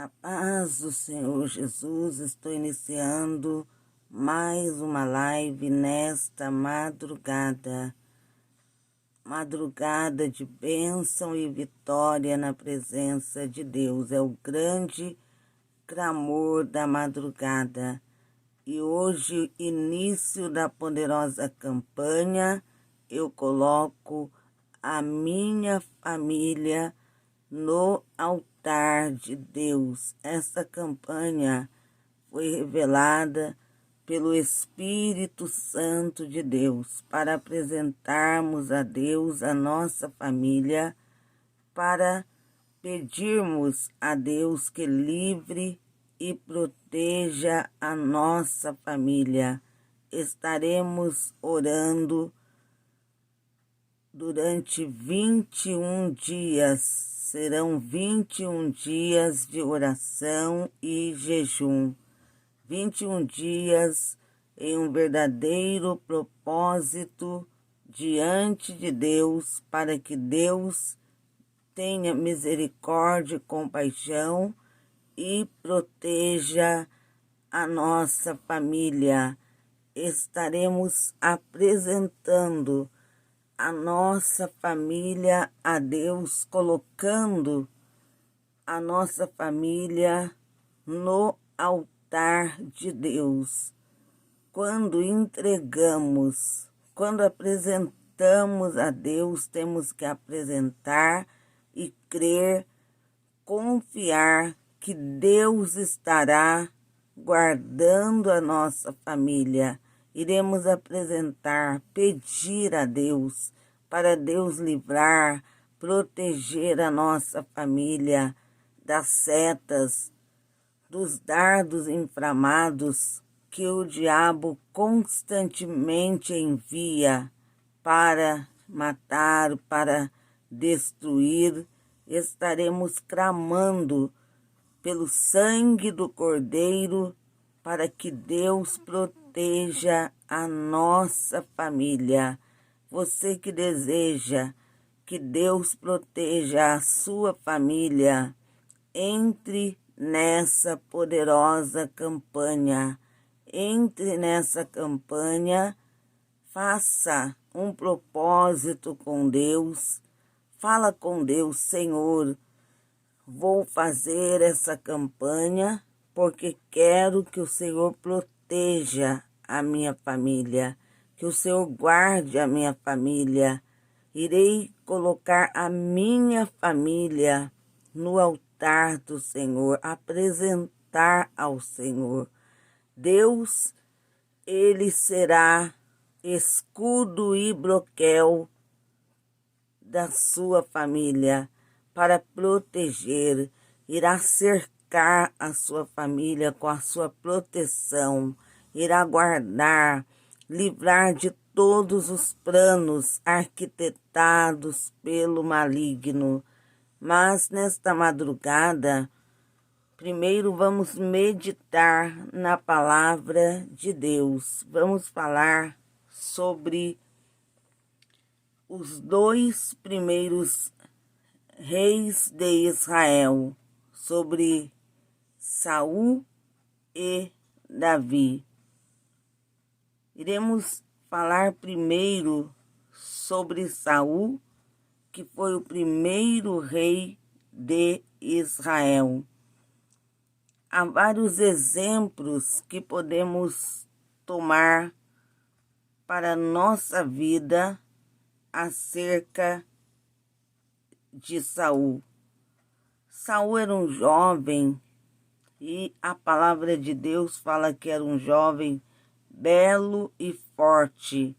A paz do Senhor Jesus, estou iniciando mais uma live nesta madrugada. Madrugada de bênção e vitória na presença de Deus. É o grande clamor da madrugada. E hoje, início da poderosa campanha, eu coloco a minha família no altar de Deus. Essa campanha foi revelada pelo Espírito Santo de Deus para apresentarmos a Deus a nossa família, para pedirmos a Deus que livre e proteja a nossa família. Estaremos orando durante 21 dias. Serão 21 dias de oração e jejum. 21 dias em um verdadeiro propósito diante de Deus, para que Deus tenha misericórdia e compaixão e proteja a nossa família. Estaremos apresentando a nossa família a Deus, colocando a nossa família no altar de Deus. Quando entregamos, quando apresentamos a Deus, temos que apresentar e crer, confiar que Deus estará guardando a nossa família. Iremos apresentar, pedir a Deus, para Deus livrar, proteger a nossa família das setas, dos dardos inflamados que o diabo constantemente envia para matar, para destruir. Estaremos clamando pelo sangue do Cordeiro para que Deus proteja a nossa família. Você que deseja que Deus proteja a sua família, entre nessa poderosa campanha. Entre nessa campanha, faça um propósito com Deus. Fala com Deus: Senhor, vou fazer essa campanha porque quero que o Senhor proteja a minha família, que o Senhor guarde a minha família. Irei colocar a minha família no altar do Senhor, apresentar ao Senhor. Deus, Ele será escudo e broquel da sua família para proteger, irá cercar a sua família com a sua proteção, irá guardar, livrar de todos os planos arquitetados pelo maligno. Mas nesta madrugada, primeiro vamos meditar na palavra de Deus. Vamos falar sobre os dois primeiros reis de Israel, sobre Saul e Davi. Iremos falar primeiro sobre Saul, que foi o primeiro rei de Israel. Há vários exemplos que podemos tomar para a nossa vida acerca de Saul. Saul era um jovem e a palavra de Deus fala que era um jovem belo e forte.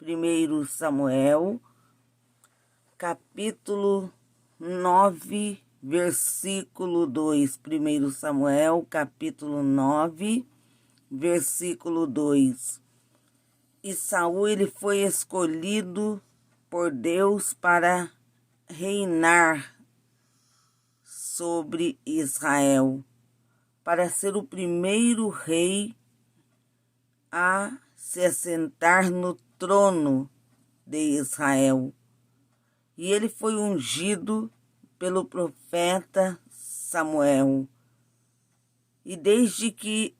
1 Samuel, capítulo 9, versículo 2. 1 Samuel, capítulo 9, versículo 2. E Saul, ele foi escolhido por Deus para reinar sobre Israel, para ser o primeiro rei a se assentar no trono de Israel. E ele foi ungido pelo profeta Samuel. E desde que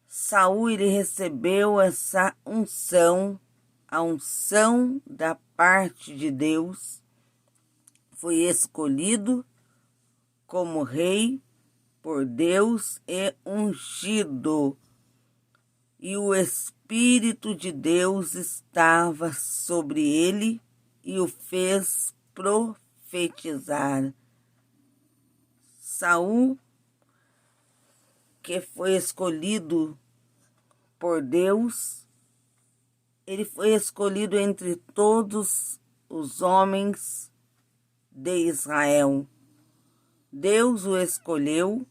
Saul ele recebeu essa unção, a unção da parte de Deus, foi escolhido como rei por Deus e ungido. E o Espírito de Deus estava sobre ele e o fez profetizar. Saul, que foi escolhido por Deus, ele foi escolhido entre todos os homens de Israel. Deus o escolheu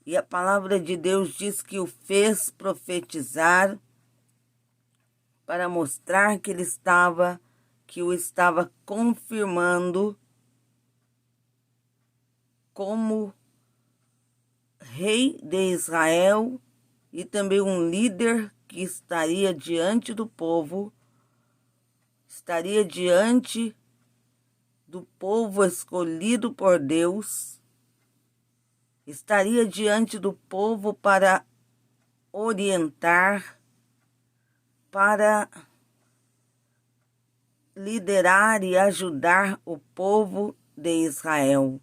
e a palavra de Deus diz que o fez profetizar para mostrar que o estava confirmando como rei de Israel e também um líder que estaria diante do povo, estaria diante do povo escolhido por Deus, estaria diante do povo para orientar, para liderar e ajudar o povo de Israel.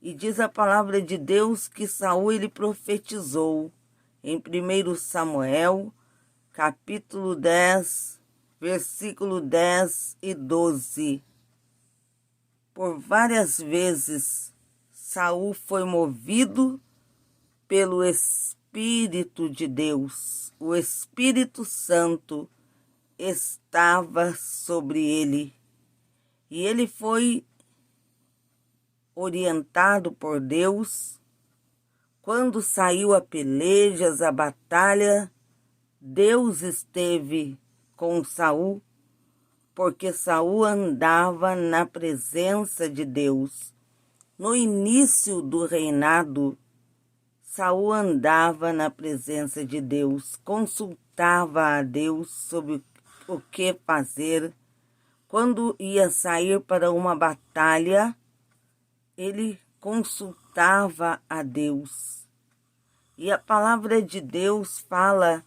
E diz a palavra de Deus que Saul ele profetizou em 1 Samuel, capítulo 10, versículo 10 e 12. Por várias vezes, Saul foi movido pelo Espírito de Deus. O Espírito Santo estava sobre ele. E ele foi orientado por Deus. Quando saiu a pelejas, a batalha, Deus esteve com Saul, porque Saul andava na presença de Deus. No início do reinado, Saul andava na presença de Deus, consultava a Deus sobre o que fazer. Quando ia sair para uma batalha, ele consultava a Deus. E a palavra de Deus fala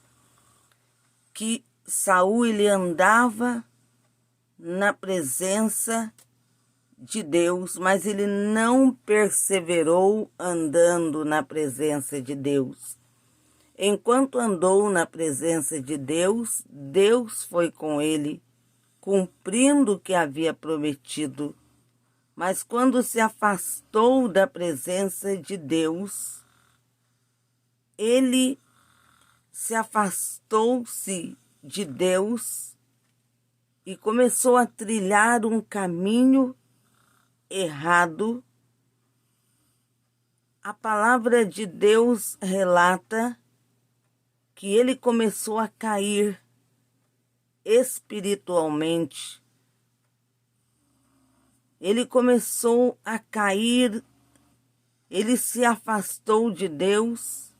que Saul ele andava na presença de Deus, mas ele não perseverou andando na presença de Deus. Enquanto andou na presença de Deus, Deus foi com ele, cumprindo o que havia prometido. Mas quando se afastou da presença de Deus, ele se afastou-se de Deus e começou a trilhar um caminho errado. A palavra de Deus relata que ele começou a cair espiritualmente. Ele começou a cair, ele se afastou de Deus.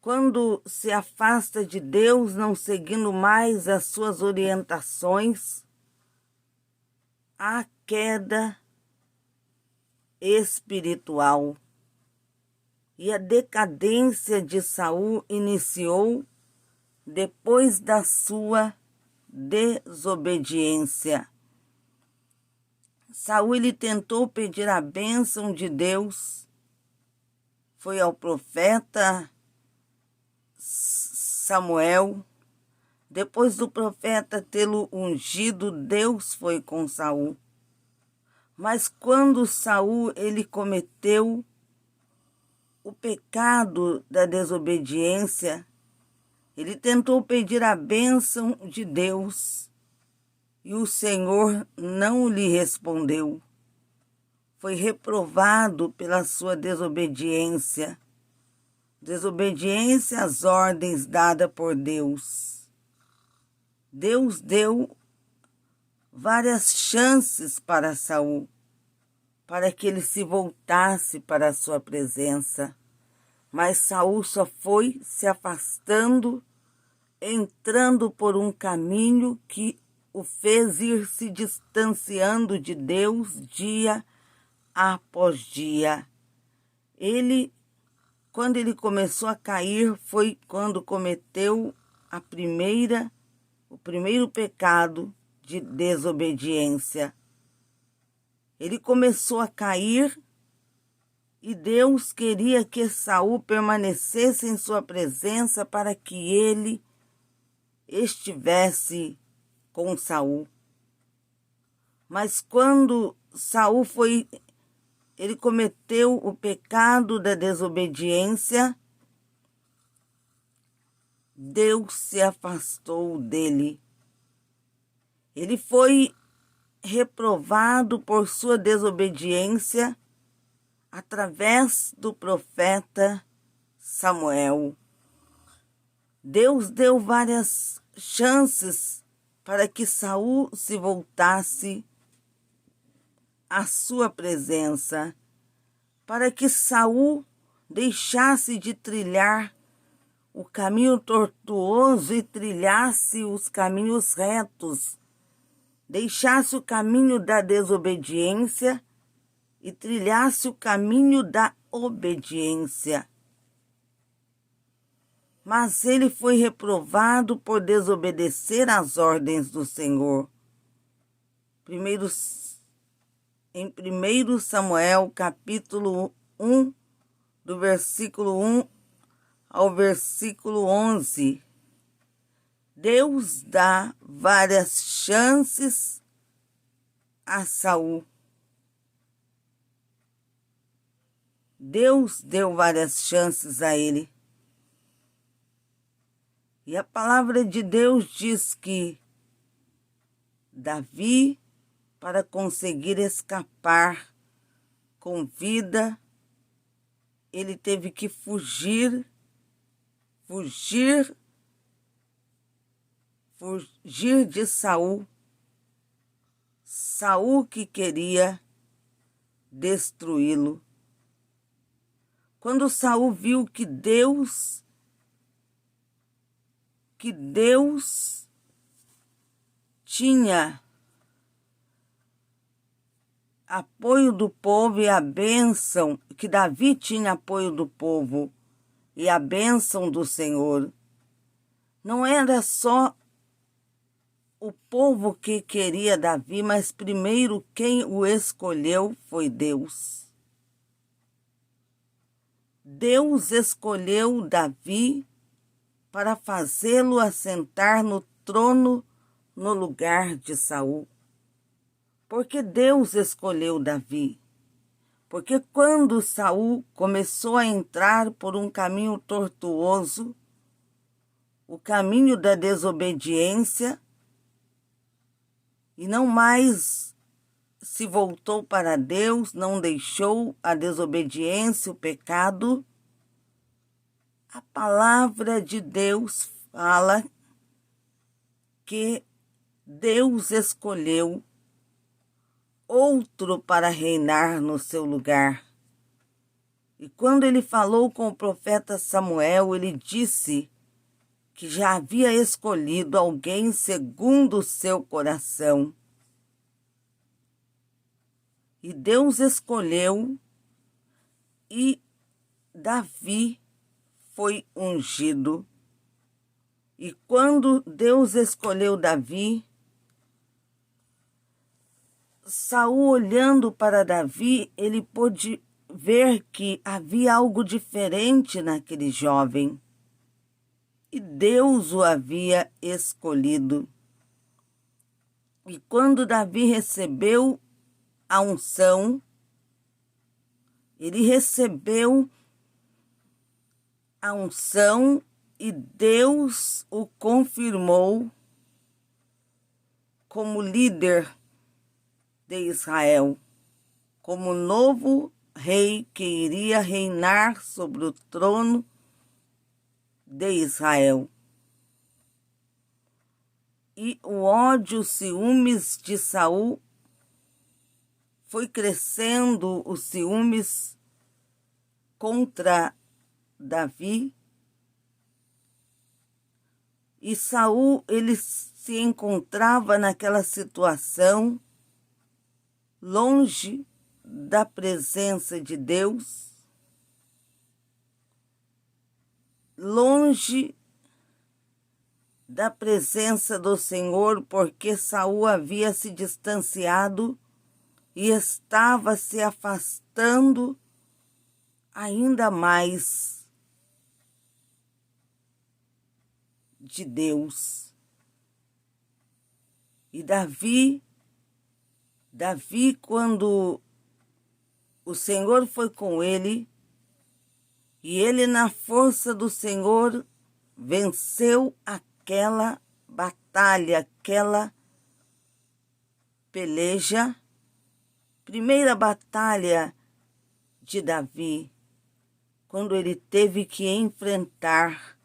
Quando se afasta de Deus, não seguindo mais as suas orientações, há queda espiritual. E a decadência de Saul iniciou depois da sua desobediência. Saul ele tentou pedir a bênção de Deus, foi ao profeta Samuel. Depois do profeta tê-lo ungido, Deus foi com Saul. Mas quando Saul ele cometeu o pecado da desobediência, ele tentou pedir a bênção de Deus e o Senhor não lhe respondeu. Foi reprovado pela sua desobediência. Desobediência às ordens dadas por Deus. Deus deu várias chances para Saul, para que ele se voltasse para a sua presença. Mas Saul só foi se afastando, entrando por um caminho que o fez ir se distanciando de Deus dia após dia. quando ele começou a cair, foi quando cometeu o primeiro pecado de desobediência. Ele começou a cair e Deus queria que Saul permanecesse em sua presença para que ele estivesse com Saul. Mas quando Saul ele cometeu o pecado da desobediência, Deus se afastou dele. Ele foi reprovado por sua desobediência através do profeta Samuel. Deus deu várias chances para que Saul se voltasse à sua presença, para que Saul deixasse de trilhar o caminho tortuoso e trilhasse os caminhos retos, deixasse o caminho da desobediência e trilhasse o caminho da obediência. Mas ele foi reprovado por desobedecer às ordens do Senhor. Em 1 Samuel, capítulo 1, do versículo 1 ao versículo 11, Deus dá várias chances a Saul. Deus deu várias chances a ele. E a palavra de Deus diz que Davi, para conseguir escapar com vida, ele teve que fugir de Saul. Saul que queria destruí-lo. Quando Saul viu que Deus tinha apoio do povo e a bênção, que Davi tinha apoio do povo e a bênção do Senhor, não era só o povo que queria Davi, mas primeiro quem o escolheu foi Deus. Deus escolheu Davi para fazê-lo assentar no trono no lugar de Saul. Porque Deus escolheu Davi. Porque quando Saul começou a entrar por um caminho tortuoso, o caminho da desobediência, e não mais se voltou para Deus, não deixou a desobediência, o pecado, a palavra de Deus fala que Deus escolheu outro para reinar no seu lugar. E quando ele falou com o profeta Samuel, ele disse que já havia escolhido alguém segundo o seu coração. E Deus escolheu, e Davi foi ungido. E quando Deus escolheu Davi, Saul, olhando para Davi, ele pôde ver que havia algo diferente naquele jovem. E Deus o havia escolhido. E quando Davi recebeu a unção, ele recebeu a unção e Deus o confirmou como líder de Israel, como novo rei que iria reinar sobre o trono de Israel. E o ódio, os ciúmes de Saul foi crescendo, os ciúmes contra Davi. E Saul, ele se encontrava naquela situação, longe da presença de Deus, longe da presença do Senhor, porque Saul havia se distanciado e estava se afastando ainda mais de Deus. E Davi, quando o Senhor foi com ele, e ele, na força do Senhor, venceu aquela batalha, aquela peleja, primeira batalha de Davi, quando ele teve que enfrentar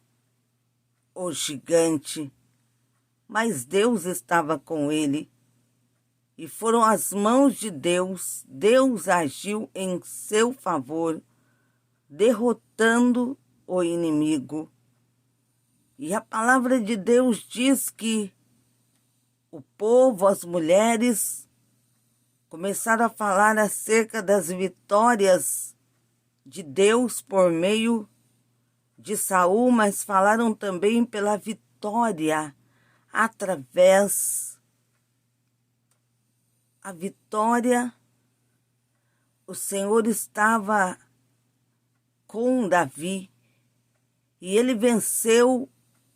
o gigante, mas Deus estava com ele, e foram as mãos de Deus, Deus agiu em seu favor, derrotando o inimigo. E a palavra de Deus diz que o povo, as mulheres, começaram a falar acerca das vitórias de Deus por meio de Saul, mas falaram também pela vitória através a vitória. O Senhor estava com Davi e ele venceu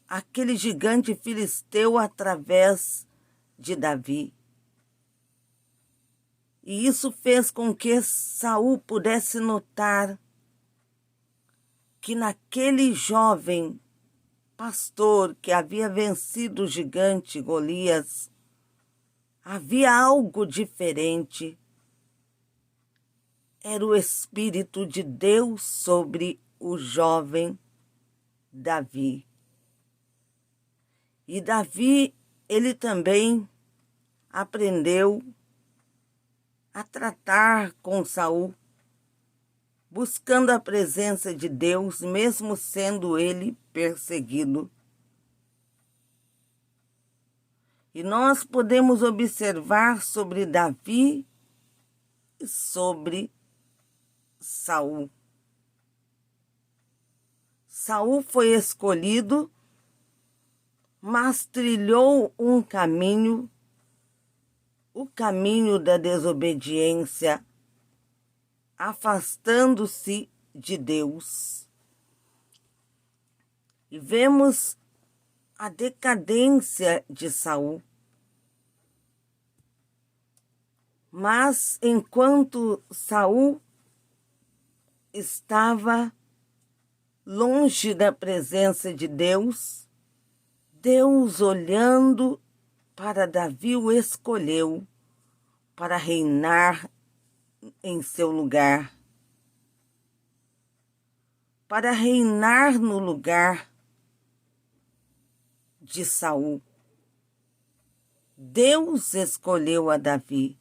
aquele gigante filisteu através de Davi. E isso fez com que Saul pudesse notar que naquele jovem pastor que havia vencido o gigante Golias, havia algo diferente. Era o Espírito de Deus sobre o jovem Davi. E Davi, ele também aprendeu a tratar com Saul, buscando a presença de Deus, mesmo sendo ele perseguido. E nós podemos observar sobre Davi e sobre Saul. Saul foi escolhido, mas trilhou um caminho, o caminho da desobediência, afastando-se de Deus. E vemos a decadência de Saul. Mas enquanto Saul estava longe da presença de Deus, Deus, olhando para Davi, o escolheu para reinar em seu lugar, para reinar no lugar de Saul. Deus escolheu a Davi.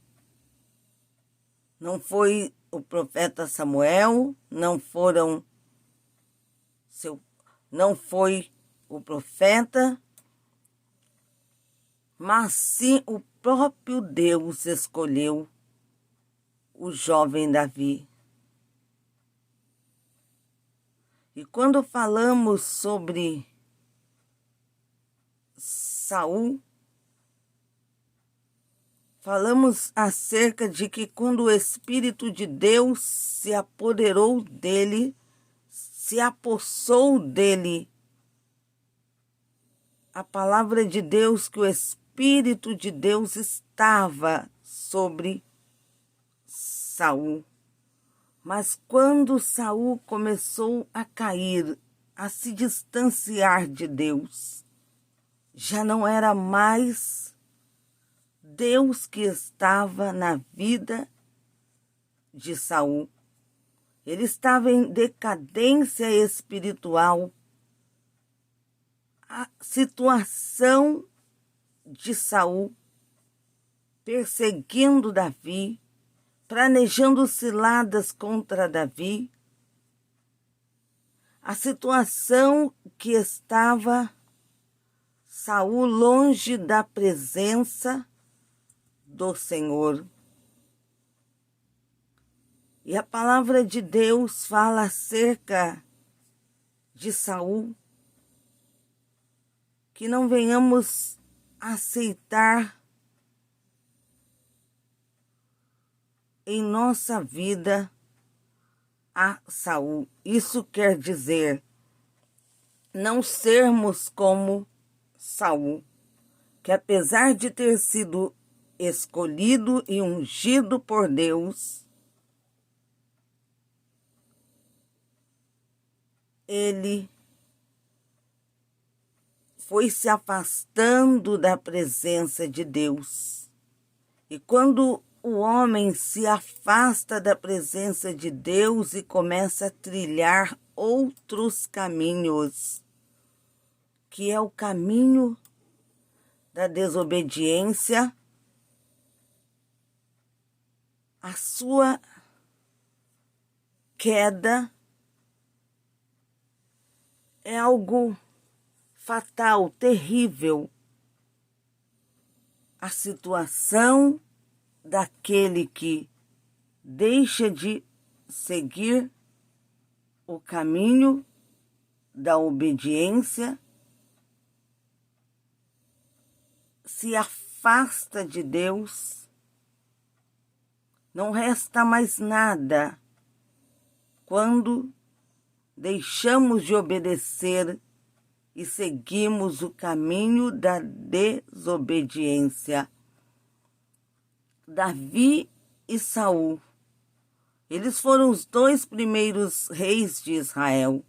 Não foi o profeta Samuel, não foi o profeta, mas sim o próprio Deus escolheu o jovem Davi. E quando falamos sobre Saul, falamos acerca de que quando o Espírito de Deus se apoderou dele, se apossou dele, a palavra de Deus, que o Espírito de Deus estava sobre Saul. Mas quando Saul começou a cair, a se distanciar de Deus, já não era mais Deus que estava na vida de Saul. Ele estava em decadência espiritual. A situação de Saul perseguindo Davi, planejando ciladas contra Davi, a situação que estava Saul longe da presença do Senhor. E a palavra de Deus fala acerca de Saul, que não venhamos aceitar em nossa vida a Saul. Isso quer dizer não sermos como Saul, que apesar de ter sido escolhido e ungido por Deus, ele foi se afastando da presença de Deus. E quando o homem se afasta da presença de Deus e começa a trilhar outros caminhos, que é o caminho da desobediência, a sua queda é algo fatal, terrível. A situação daquele que deixa de seguir o caminho da obediência, se afasta de Deus, não resta mais nada quando deixamos de obedecer e seguimos o caminho da desobediência. Davi e Saul, eles foram os dois primeiros reis de Israel.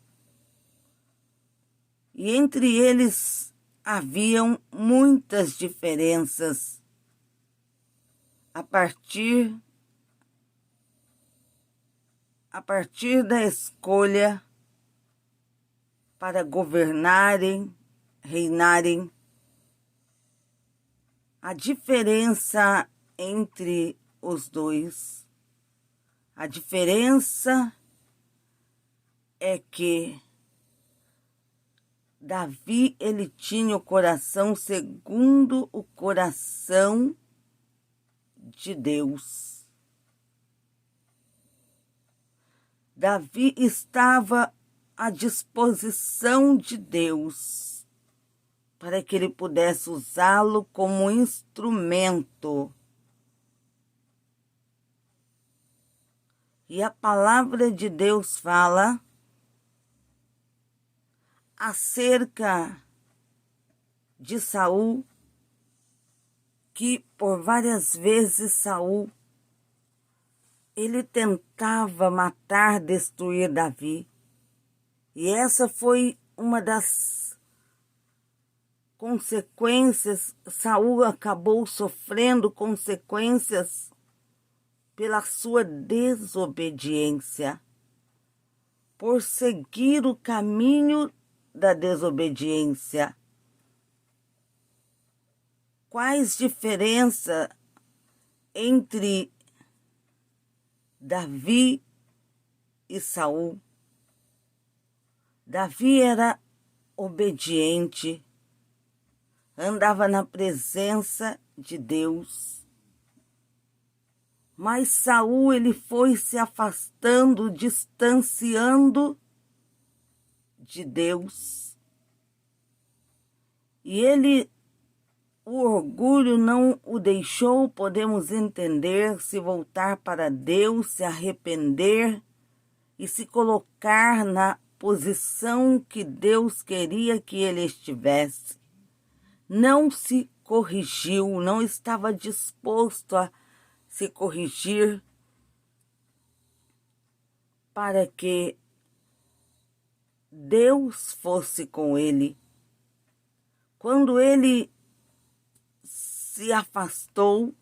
E entre eles haviam muitas diferenças a partir da escolha para governarem, reinarem. A diferença entre os dois, a diferença é que Davi, ele tinha o coração segundo o coração de Deus. Davi estava à disposição de Deus para que ele pudesse usá-lo como instrumento. E a palavra de Deus fala acerca de Saul, que por várias vezes Saul ele tentava matar, destruir Davi. E essa foi uma das consequências. Saul acabou sofrendo consequências pela sua desobediência, por seguir o caminho da desobediência. Quais diferenças entre Davi e Saul? Davi era obediente, andava na presença de Deus. Mas Saul, ele foi se afastando, distanciando de Deus. E o orgulho não o deixou, podemos entender, se voltar para Deus, se arrepender e se colocar na posição que Deus queria que ele estivesse. Não se corrigiu, não estava disposto a se corrigir para que Deus fosse com ele. Quando ele se afastou,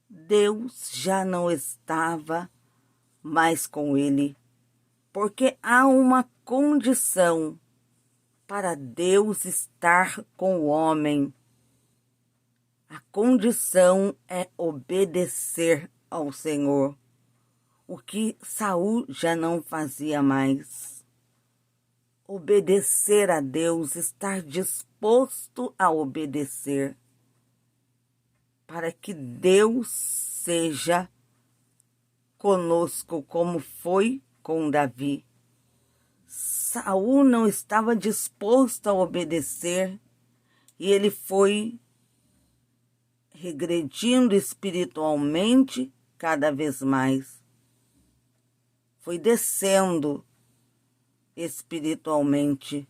Deus já não estava mais com ele, porque há uma condição para Deus estar com o homem. A condição é obedecer ao Senhor, o que Saul já não fazia mais. Obedecer a Deus, estar disposto a obedecer, para que Deus seja conosco, como foi com Davi. Saul não estava disposto a obedecer e ele foi regredindo espiritualmente cada vez mais. Foi descendo espiritualmente,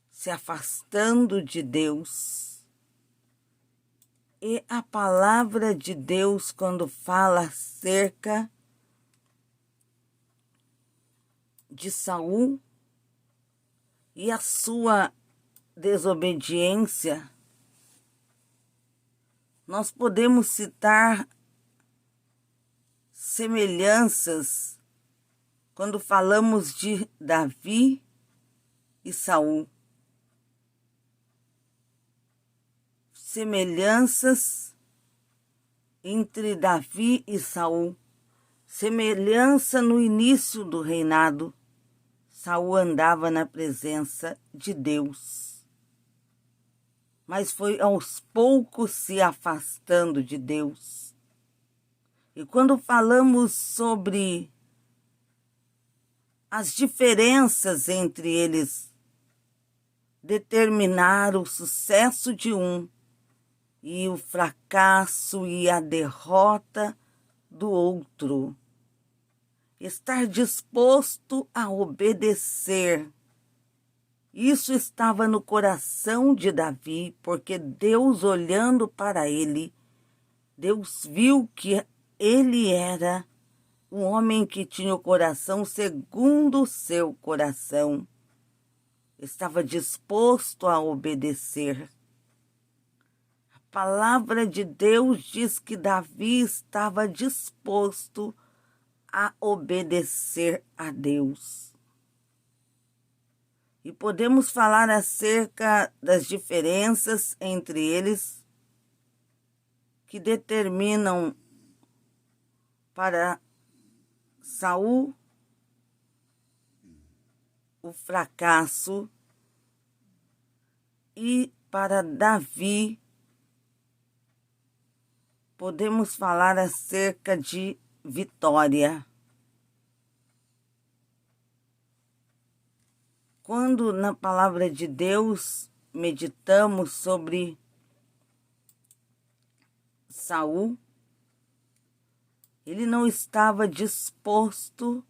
se afastando de Deus. E a palavra de Deus, quando fala acerca de Saul e a sua desobediência, nós podemos citar semelhanças quando falamos de Davi e Saul. Semelhanças entre Davi e Saul. Semelhança no início do reinado. Saul andava na presença de Deus, mas foi aos poucos se afastando de Deus. E quando falamos sobre as diferenças entre eles, determinar o sucesso de um e o fracasso e a derrota do outro. Estar disposto a obedecer. Isso estava no coração de Davi, porque Deus, olhando para ele, Deus viu que ele era um homem que tinha o coração segundo o seu coração. Estava disposto a obedecer. A palavra de Deus diz que Davi estava disposto a obedecer a Deus. E podemos falar acerca das diferenças entre eles que determinam para Saul o fracasso e para Davi podemos falar acerca de vitória. Quando na palavra de Deus meditamos sobre Saul, ele não estava disposto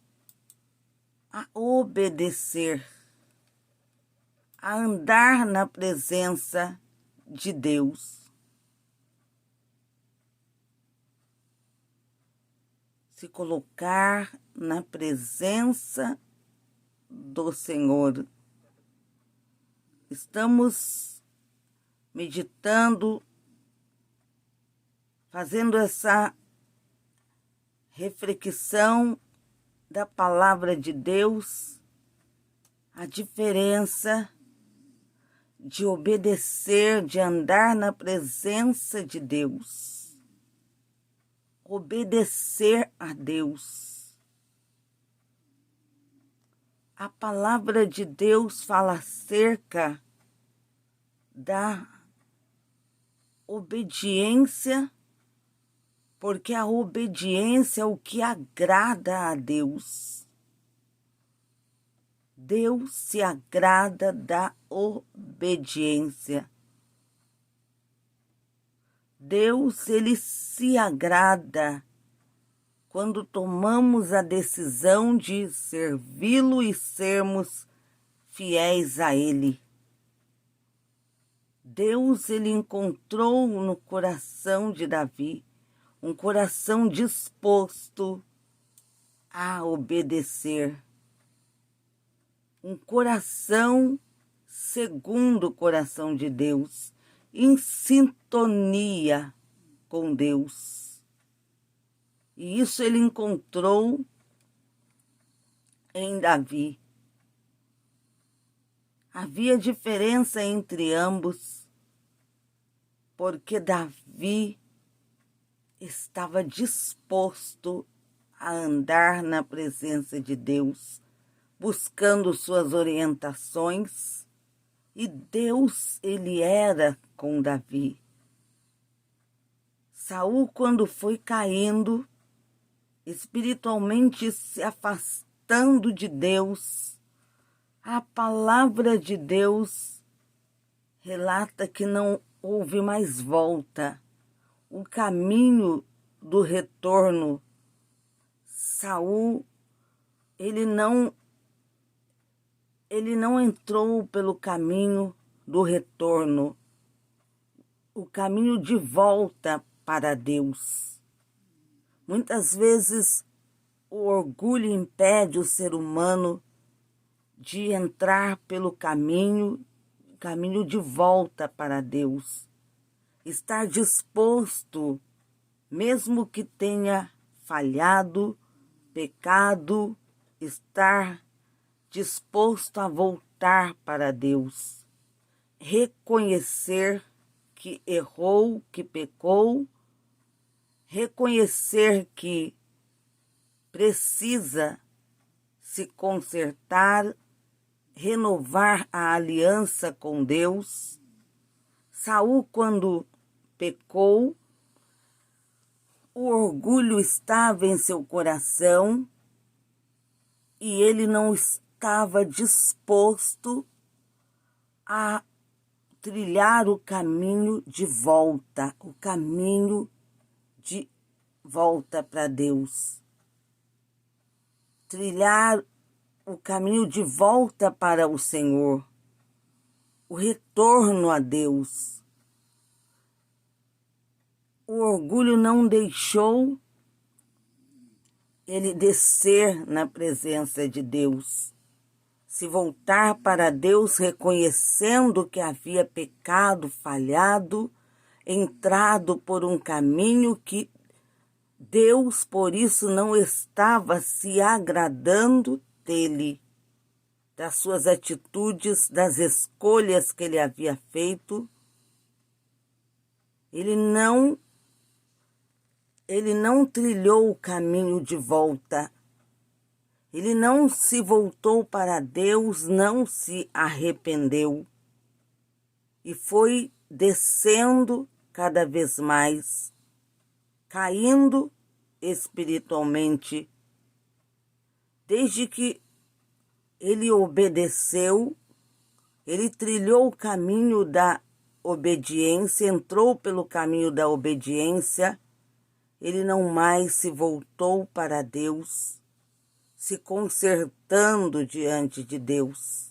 a obedecer, a andar na presença de Deus. Se colocar na presença do Senhor. Estamos meditando, fazendo essa reflexão da palavra de Deus, a diferença de obedecer, de andar na presença de Deus. Obedecer a Deus. A palavra de Deus fala acerca da obediência, porque a obediência é o que agrada a Deus. Deus se agrada da obediência. Deus, ele se agrada quando tomamos a decisão de servi-lo e sermos fiéis a ele. Deus, ele encontrou no coração de Davi um coração disposto a obedecer. Um coração segundo o coração de Deus, em sintonia com Deus. E isso ele encontrou em Davi. Havia diferença entre ambos, porque Davi estava disposto a andar na presença de Deus, buscando suas orientações, e Deus, ele era com Davi. Saul, quando foi caindo, espiritualmente se afastando de Deus, A palavra de Deus relata que não houve mais volta. O caminho do retorno, Saul, ele não entrou pelo caminho do retorno, o caminho de volta para Deus. Muitas vezes o orgulho impede o ser humano de entrar pelo caminho de volta para Deus. Estar disposto, mesmo que tenha falhado, pecado, estar disposto a voltar para Deus. Reconhecer que errou, que pecou, reconhecer que precisa se consertar, renovar a aliança com Deus. Saul, quando pecou, o orgulho estava em seu coração e ele não estava disposto a trilhar o caminho de volta, o caminho de volta para Deus. Trilhar o caminho de volta para o Senhor, o retorno a Deus. O orgulho não deixou ele descer na presença de Deus, se voltar para Deus reconhecendo que havia pecado, falhado, entrado por um caminho que Deus, por isso, não estava se agradando dele, das suas atitudes, das escolhas que ele havia feito. Ele não trilhou o caminho de volta. Ele não se voltou para Deus, não se arrependeu. E foi descendo cada vez mais, caindo espiritualmente. Desde que ele obedeceu, ele trilhou o caminho da obediência, entrou pelo caminho da obediência, ele não mais se voltou para Deus, se consertando diante de Deus.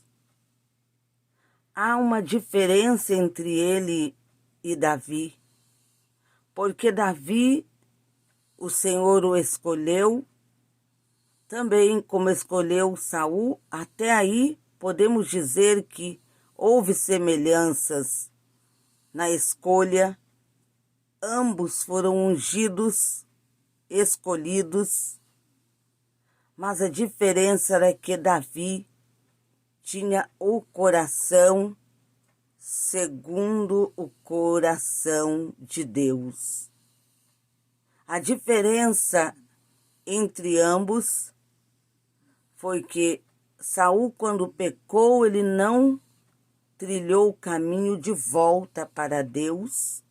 Há uma diferença entre ele e Davi, porque Davi, o Senhor o escolheu, também como escolheu Saul. Até aí podemos dizer que houve semelhanças na escolha. Ambos foram ungidos, escolhidos, mas a diferença era que Davi tinha o coração segundo o coração de Deus. A diferença entre ambos foi que Saul, quando pecou, ele não trilhou o caminho de volta para Deus,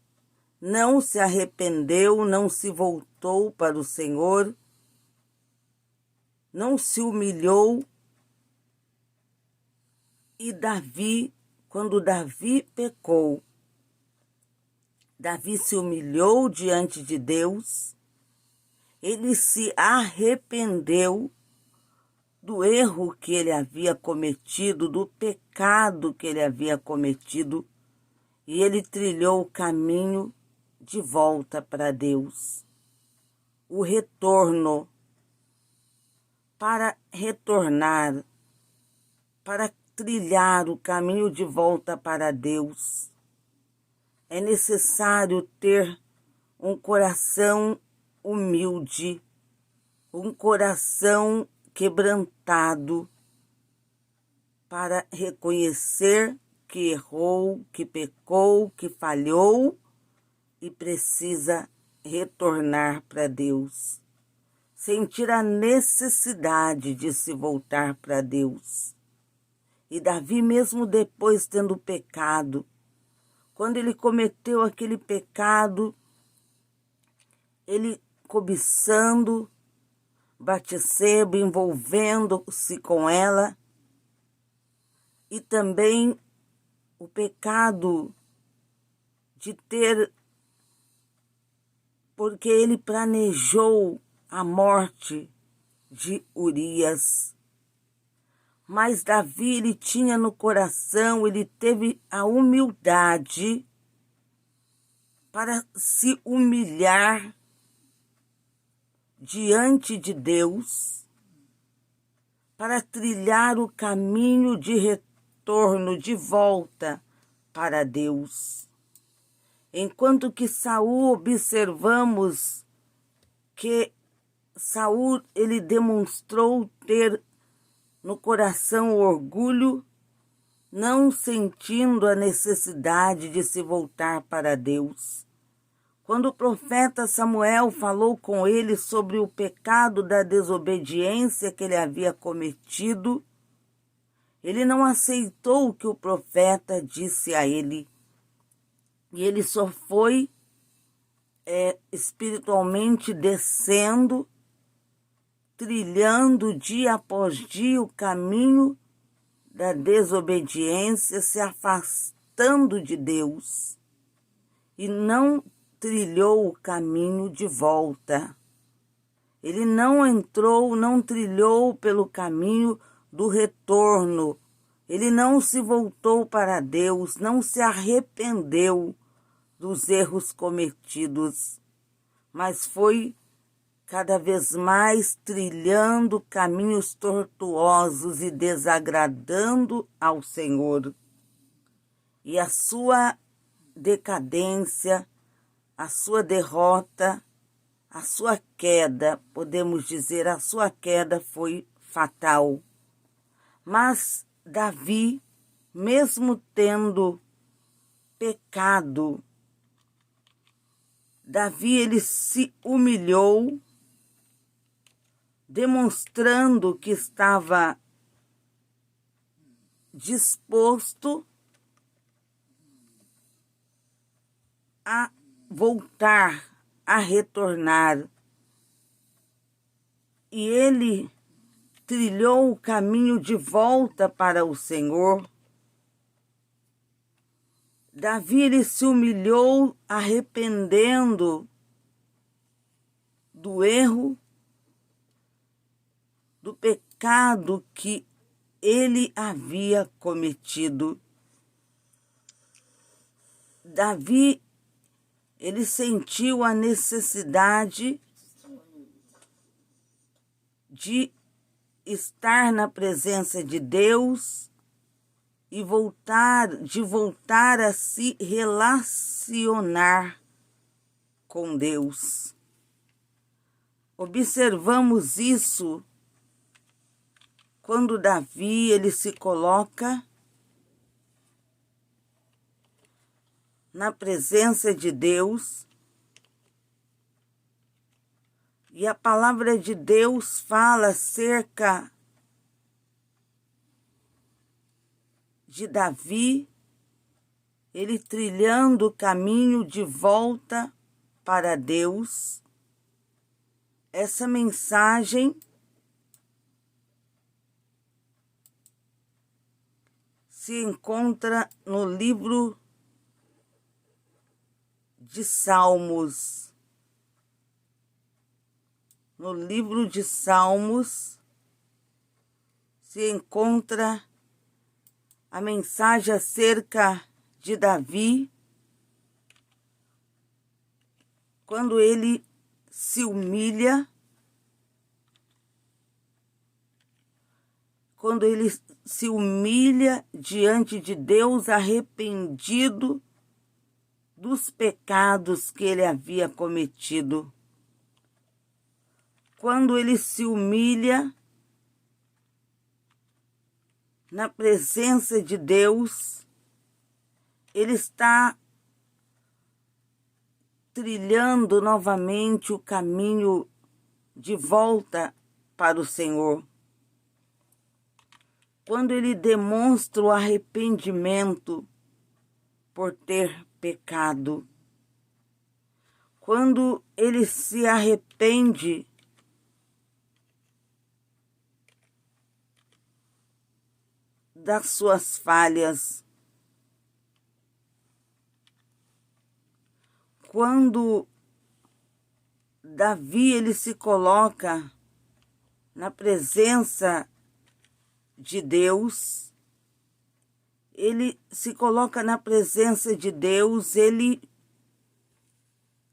não se arrependeu, não se voltou para o Senhor, não se humilhou. E Davi, quando Davi pecou, Davi se humilhou diante de Deus, ele se arrependeu do erro que ele havia cometido, do pecado que ele havia cometido, e ele trilhou o caminho de volta para Deus. O retorno, para retornar, para trilhar o caminho de volta para Deus, é necessário ter um coração humilde, um coração quebrantado, para reconhecer que errou, que pecou, que falhou e precisa retornar para Deus. Sentir a necessidade de se voltar para Deus. E Davi, mesmo depois tendo pecado, quando ele cometeu aquele pecado, ele cobiçando Batseba, envolvendo-se com ela, e também o pecado de ter, porque ele planejou a morte de Urias. Mas Davi, ele tinha no coração, ele teve a humildade para se humilhar diante de Deus, para trilhar o caminho de retorno, de volta para Deus. Enquanto que Saul, observamos que Saul, ele demonstrou ter no coração o orgulho, não sentindo a necessidade de se voltar para Deus. Quando o profeta Samuel falou com ele sobre o pecado da desobediência que ele havia cometido, ele não aceitou o que o profeta disse a ele. E ele só foi espiritualmente descendo, trilhando dia após dia o caminho da desobediência, se afastando de Deus, e não trilhou o caminho de volta. Ele não trilhou pelo caminho do retorno. Ele não se voltou para Deus, não se arrependeu dos erros cometidos, mas foi cada vez mais trilhando caminhos tortuosos e desagradando ao Senhor. E a sua decadência, a sua derrota, a sua queda, podemos dizer, a sua queda foi fatal. Mas Davi, mesmo tendo pecado, Davi, ele se humilhou, demonstrando que estava disposto a voltar, a retornar. E ele trilhou o caminho de volta para o Senhor. Davi, ele se humilhou, arrependendo do erro, do pecado que ele havia cometido. Davi, ele sentiu a necessidade de estar na presença de Deus e voltar a se relacionar com Deus. Observamos isso quando Davi, ele se coloca na presença de Deus, e a palavra de Deus fala acerca de Davi, ele trilhando o caminho de volta para Deus. Essa mensagem se encontra no livro de Salmos. No livro de Salmos se encontra a mensagem acerca de Davi, quando ele se humilha, diante de Deus, arrependido dos pecados que ele havia cometido. Quando ele se humilha na presença de Deus, ele está trilhando novamente o caminho de volta para o Senhor. Quando ele demonstra o arrependimento por ter pecado, quando ele se arrepende das suas falhas. Quando Davi ele se coloca na presença de Deus, ele se coloca na presença de Deus, ele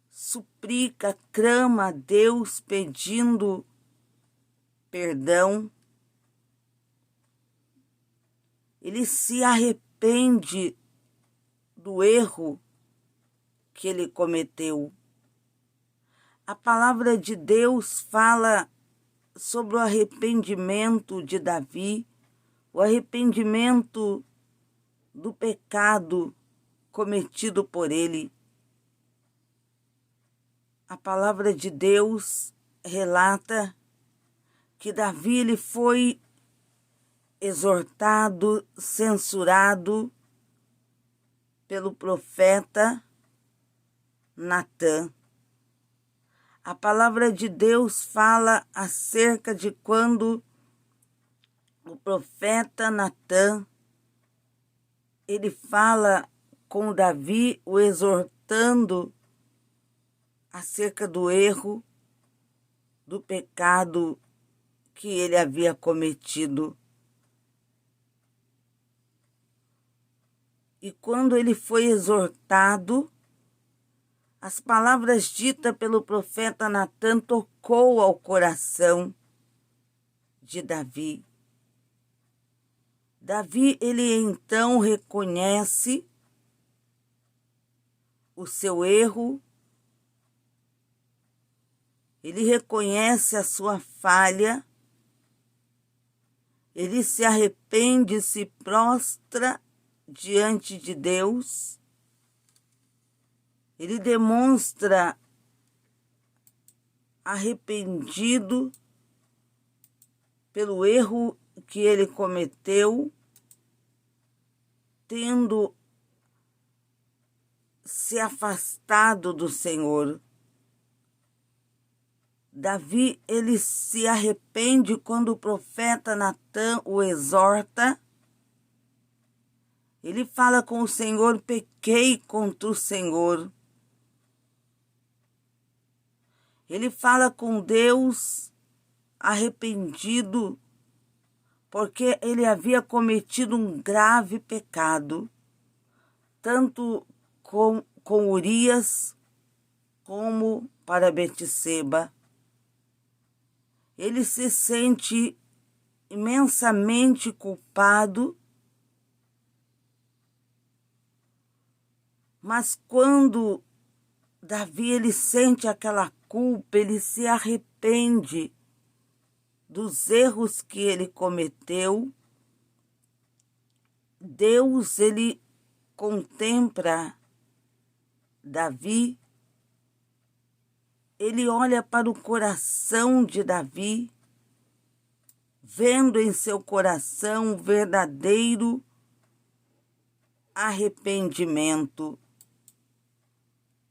suplica, clama a Deus pedindo perdão. Ele se arrepende do erro que ele cometeu. A palavra de Deus fala sobre o arrependimento de Davi, o arrependimento do pecado cometido por ele. A palavra de Deus relata que Davi ele foi exortado, censurado pelo profeta Natã. A palavra de Deus fala acerca de quando o profeta Natã ele fala com Davi, o exortando acerca do erro, do pecado que ele havia cometido. E quando ele foi exortado, as palavras ditas pelo profeta Natã tocou ao coração de Davi. Davi, ele então reconhece o seu erro, ele reconhece a sua falha, ele se arrepende, se prostra diante de Deus, ele demonstra arrependido pelo erro que ele cometeu, tendo se afastado do Senhor. Davi, ele se arrepende quando o profeta Natã o exorta. Ele fala com o Senhor: pequei contra o Senhor. Ele fala com Deus arrependido, porque ele havia cometido um grave pecado, tanto com Urias como para Betseba. Ele se sente imensamente culpado, mas quando Davi ele sente aquela culpa, ele se arrepende dos erros que ele cometeu. Deus ele contempla Davi, ele olha para o coração de Davi, vendo em seu coração um verdadeiro arrependimento.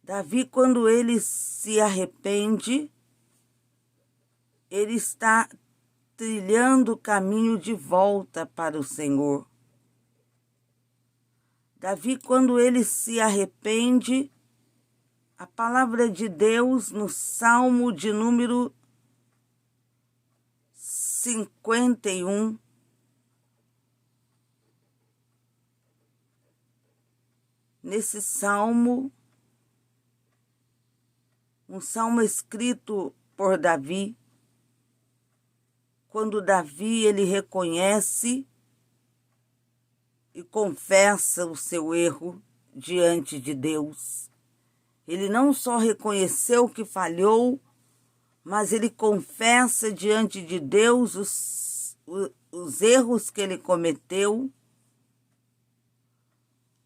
Davi, quando ele se arrepende, ele está trilhando o caminho de volta para o Senhor. Davi, quando ele se arrepende, a palavra de Deus no Salmo de número 51, nesse salmo, um salmo escrito por Davi, quando Davi ele reconhece e confessa o seu erro diante de Deus. Ele não só reconheceu que falhou, mas ele confessa diante de Deus os erros que ele cometeu,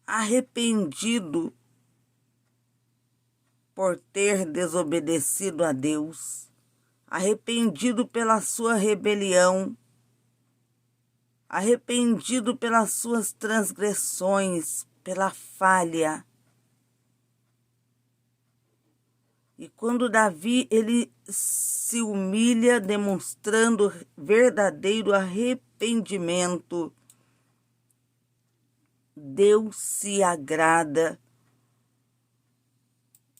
arrependido por ter desobedecido a Deus, arrependido pela sua rebelião, arrependido pelas suas transgressões, pela falha. E quando Davi ele se humilha, demonstrando verdadeiro arrependimento, Deus se agrada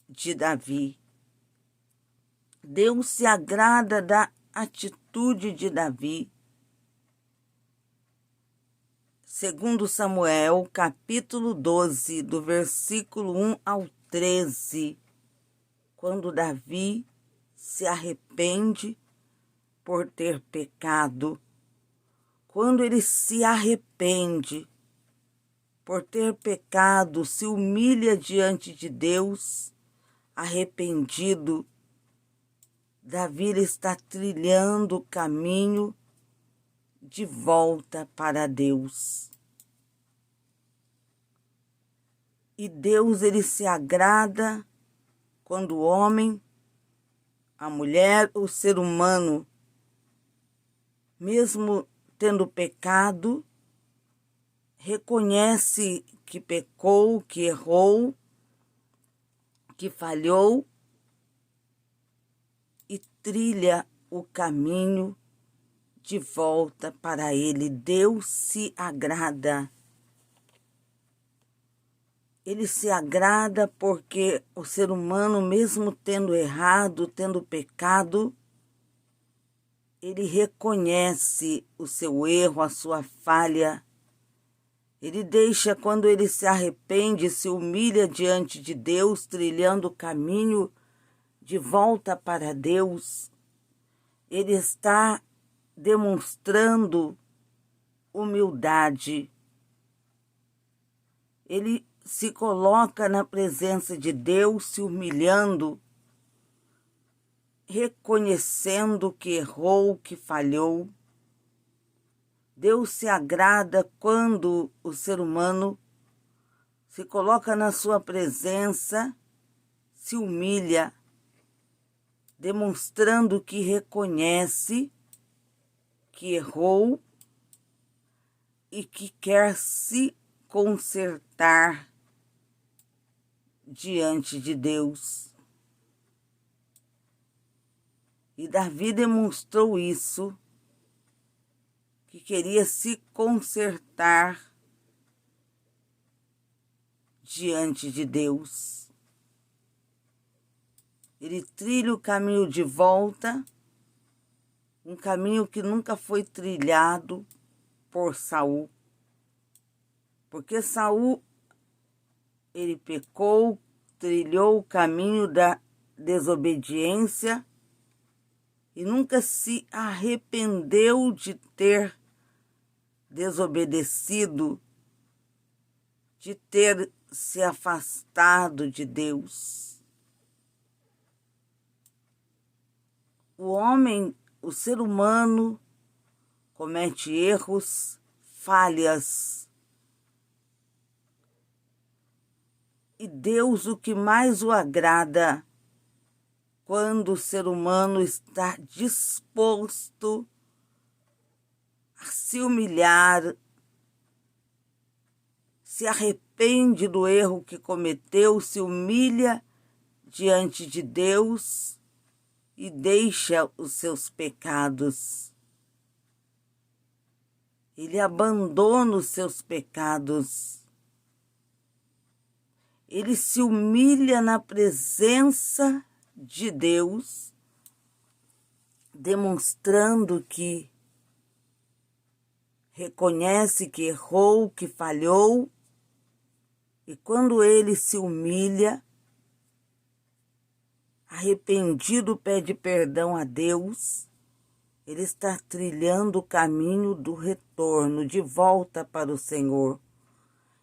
de Davi. Deus se agrada da atitude de Davi. Segundo Samuel, capítulo 12, do versículo 1 ao 13, quando Davi se arrepende por ter pecado, quando ele se arrepende por ter pecado, se humilha diante de Deus, arrependido, Davi está trilhando o caminho de volta para Deus. E Deus, ele se agrada quando o homem, a mulher, o ser humano, mesmo tendo pecado, reconhece que pecou, que errou, que falhou e trilha o caminho de volta para Ele. Deus se agrada. Ele se agrada porque o ser humano, mesmo tendo errado, tendo pecado, ele reconhece o seu erro, a sua falha. Ele deixa, quando ele se arrepende, se humilha diante de Deus, trilhando o caminho de volta para Deus. Ele está demonstrando humildade. Ele se coloca na presença de Deus, se humilhando, reconhecendo que errou, que falhou. Deus se agrada quando o ser humano se coloca na sua presença, se humilha, demonstrando que reconhece que errou e que quer se consertar diante de Deus. E Davi demonstrou isso, que queria se consertar diante de Deus. Ele trilha o caminho de volta, um caminho que nunca foi trilhado por Saul. Porque Saul, ele pecou, trilhou o caminho da desobediência e nunca se arrependeu de ter desobedecido, de ter se afastado de Deus. O homem, o ser humano, comete erros, falhas. E Deus, o que mais o agrada, quando o ser humano está disposto a se humilhar, se arrepende do erro que cometeu, se humilha diante de Deus e deixa os seus pecados. Ele abandona os seus pecados. Ele se humilha na presença de Deus, demonstrando que reconhece que errou, que falhou, e quando ele se humilha, arrependido, pede perdão a Deus, ele está trilhando o caminho do retorno, de volta para o Senhor.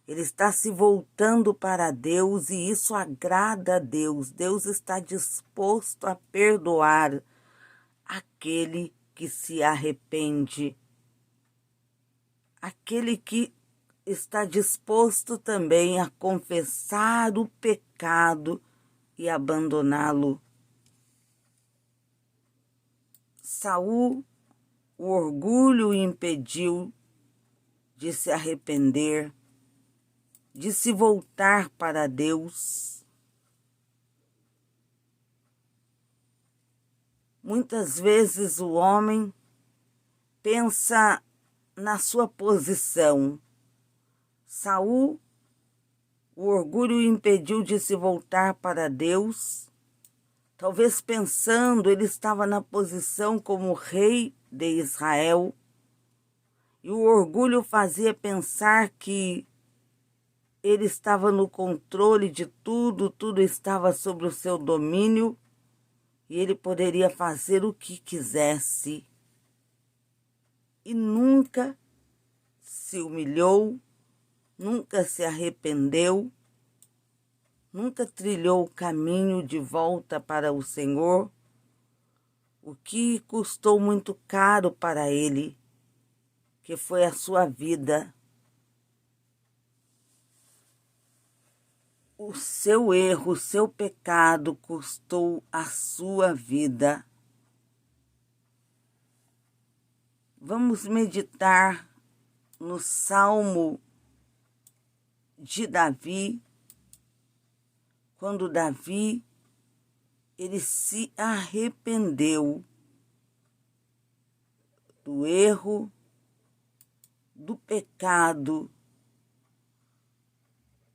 Ele está se voltando para Deus e isso agrada a Deus. Deus está disposto a perdoar aquele que se arrepende. Aquele que está disposto também a confessar o pecado e abandoná-lo. Saul, o orgulho o impediu de se arrepender, de se voltar para Deus. Muitas vezes o homem pensa na sua posição. Saul, o orgulho o impediu de se voltar para Deus. Talvez pensando, ele estava na posição como rei de Israel. E o orgulho fazia pensar que ele estava no controle de tudo, tudo estava sob o seu domínio e ele poderia fazer o que quisesse. E nunca se humilhou, nunca se arrependeu, nunca trilhou o caminho de volta para o Senhor, o que custou muito caro para ele, que foi a sua vida. O seu erro, o seu pecado custou a sua vida. Vamos meditar no Salmo de Davi, quando Davi, ele se arrependeu do erro, do pecado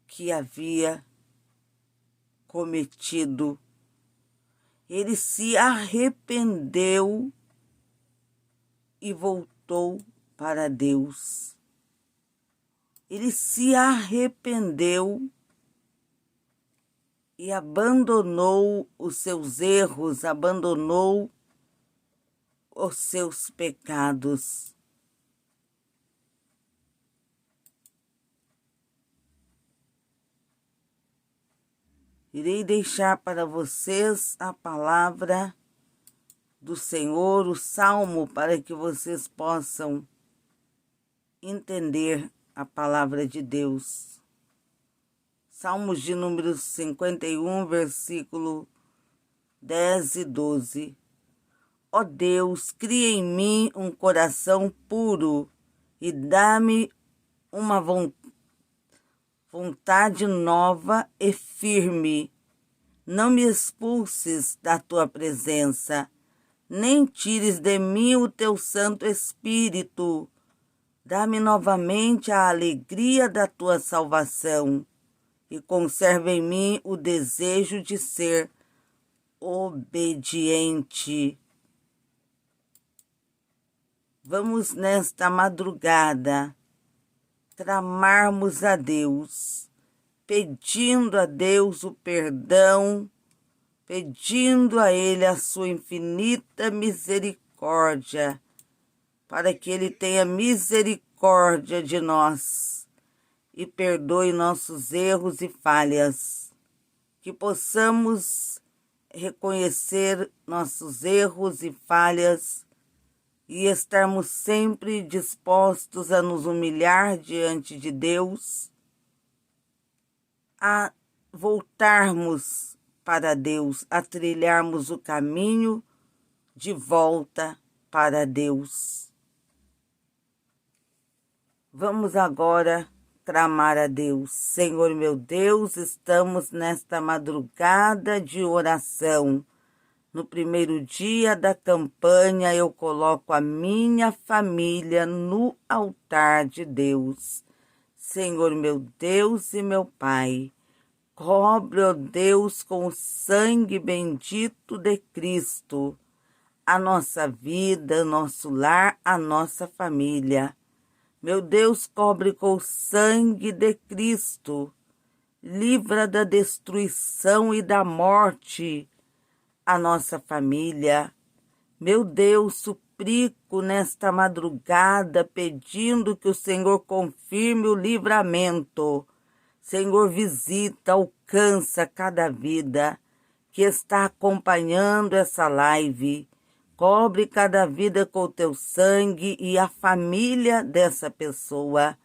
que havia cometido. Ele se arrependeu e voltou para Deus. Ele se arrependeu e abandonou os seus erros, abandonou os seus pecados. Irei deixar para vocês a palavra do Senhor, o Salmo, para que vocês possam entender a palavra de Deus. Salmos de número 51, versículo 10 e 12. Ó Deus, cria em mim um coração puro e dá-me uma vontade nova e firme. Não me expulses da tua presença, nem tires de mim o teu Santo Espírito. Dá-me novamente a alegria da tua salvação e conserva em mim o desejo de ser obediente. Vamos nesta madrugada clamarmos a Deus, pedindo a Deus o perdão, pedindo a Ele a sua infinita misericórdia, para que Ele tenha misericórdia de nós e perdoe nossos erros e falhas, que possamos reconhecer nossos erros e falhas e estarmos sempre dispostos a nos humilhar diante de Deus, a voltarmos para Deus, a trilharmos o caminho de volta para Deus. Vamos agora clamar a Deus. Senhor meu Deus, estamos nesta madrugada de oração. No primeiro dia da campanha, eu coloco a minha família no altar de Deus. Senhor meu Deus e meu Pai, cobre, ó Deus, com o sangue bendito de Cristo, a nossa vida, nosso lar, a nossa família. Meu Deus, cobre com o sangue de Cristo, livra da destruição e da morte a nossa família. Meu Deus, suplico nesta madrugada, pedindo que o Senhor confirme o livramento. Senhor, visita, alcança cada vida que está acompanhando essa live. Cobre cada vida com o teu sangue e a família dessa pessoa.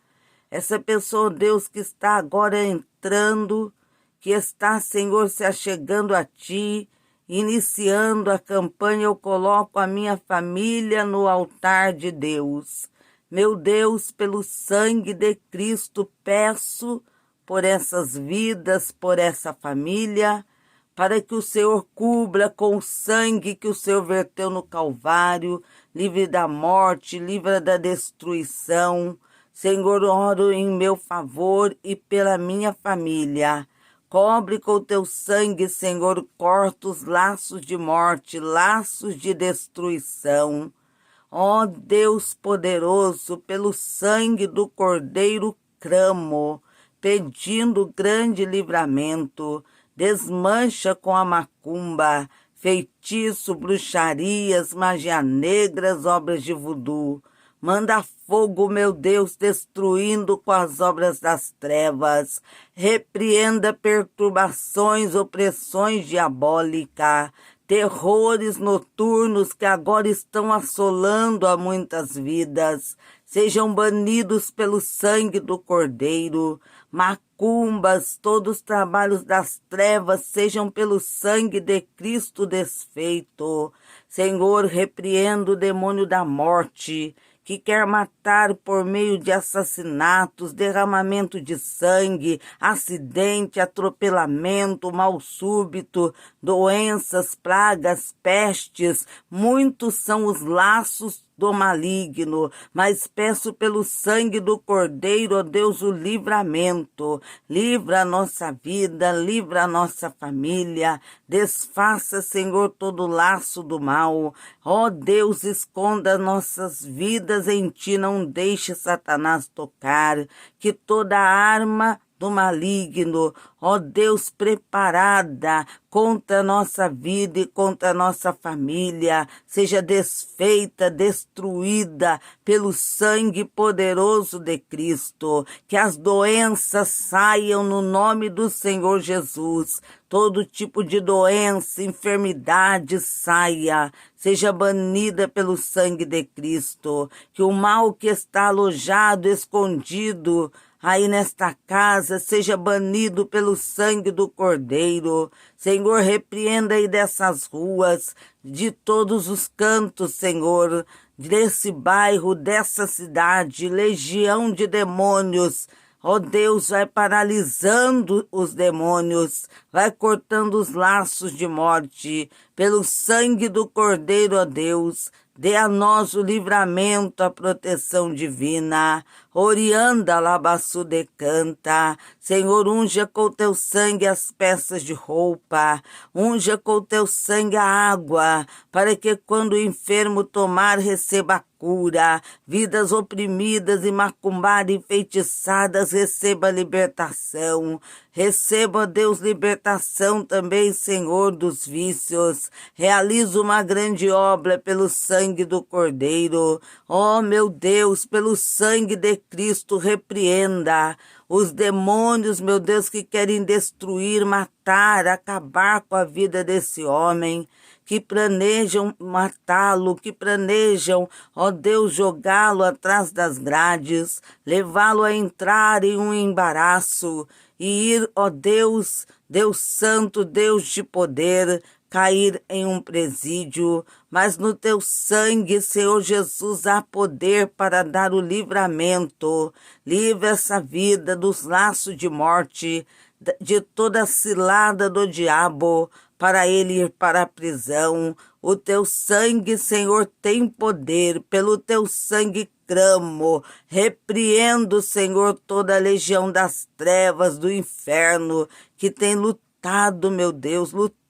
Essa pessoa, Deus, que está agora entrando, que está, Senhor, se achegando a Ti, iniciando a campanha, eu coloco a minha família no altar de Deus. Meu Deus, pelo sangue de Cristo, peço por essas vidas, por essa família, para que o Senhor cubra com o sangue que o Senhor verteu no Calvário, livre da morte, livre da destruição. Senhor, oro em meu favor e pela minha família. Cobre com o teu sangue, Senhor, corta os laços de morte, laços de destruição. Ó Deus poderoso, pelo sangue do Cordeiro clamo, pedindo grande livramento. Desmancha com a macumba, feitiço, bruxarias, magia negras, obras de voodoo. Manda fogo, meu Deus, destruindo com as obras das trevas. Repreenda perturbações, opressões diabólicas, terrores noturnos que agora estão assolando a muitas vidas. Sejam banidos pelo sangue do Cordeiro. Macumbas, todos os trabalhos das trevas, sejam pelo sangue de Cristo desfeito. Senhor, repreenda o demônio da morte, que quer matar por meio de assassinatos, derramamento de sangue, acidente, atropelamento, mal súbito, doenças, pragas, pestes. Muitos são os laços do maligno, mas peço pelo sangue do Cordeiro, ó Deus, o livramento. Livra a nossa vida, livra a nossa família, desfaça, Senhor, todo o laço do mal. Ó Deus, esconda nossas vidas em Ti, não deixe Satanás tocar, que toda arma do maligno, ó Deus, preparada contra a nossa vida e contra a nossa família, seja desfeita, destruída pelo sangue poderoso de Cristo, que as doenças saiam no nome do Senhor Jesus, todo tipo de doença, enfermidade saia, seja banida pelo sangue de Cristo, que o mal que está alojado, escondido, aí nesta casa, seja banido pelo sangue do Cordeiro. Senhor, repreenda aí dessas ruas, de todos os cantos, Senhor, desse bairro, dessa cidade, legião de demônios. Ó Deus, vai paralisando os demônios, vai cortando os laços de morte, pelo sangue do Cordeiro, ó Deus. Dê a nós o livramento, a proteção divina. Orianda labaçu decanta. Senhor, unja com o teu sangue as peças de roupa. Unja com o teu sangue a água, para que quando o enfermo tomar, receba cura. Vidas oprimidas e macumbadas, enfeitiçadas, receba libertação. Receba, Deus, libertação também, Senhor, dos vícios. Realiza uma grande obra pelo sangue do Cordeiro. Ó, meu Deus, pelo sangue de Cristo, repreenda os demônios, meu Deus, que querem destruir, matar, acabar com a vida desse homem, que planejam matá-lo, que planejam, ó Deus, jogá-lo atrás das grades, levá-lo a entrar em um embaraço e ir, ó Deus, Deus Santo, Deus de poder, cair em um presídio, mas no teu sangue, Senhor Jesus, há poder para dar o livramento. Livra essa vida dos laços de morte, de toda a cilada do diabo, para ele ir para a prisão. O teu sangue, Senhor, tem poder, pelo teu sangue clamo, repreendo, Senhor, toda a legião das trevas, do inferno, que tem lutado, meu Deus, lutado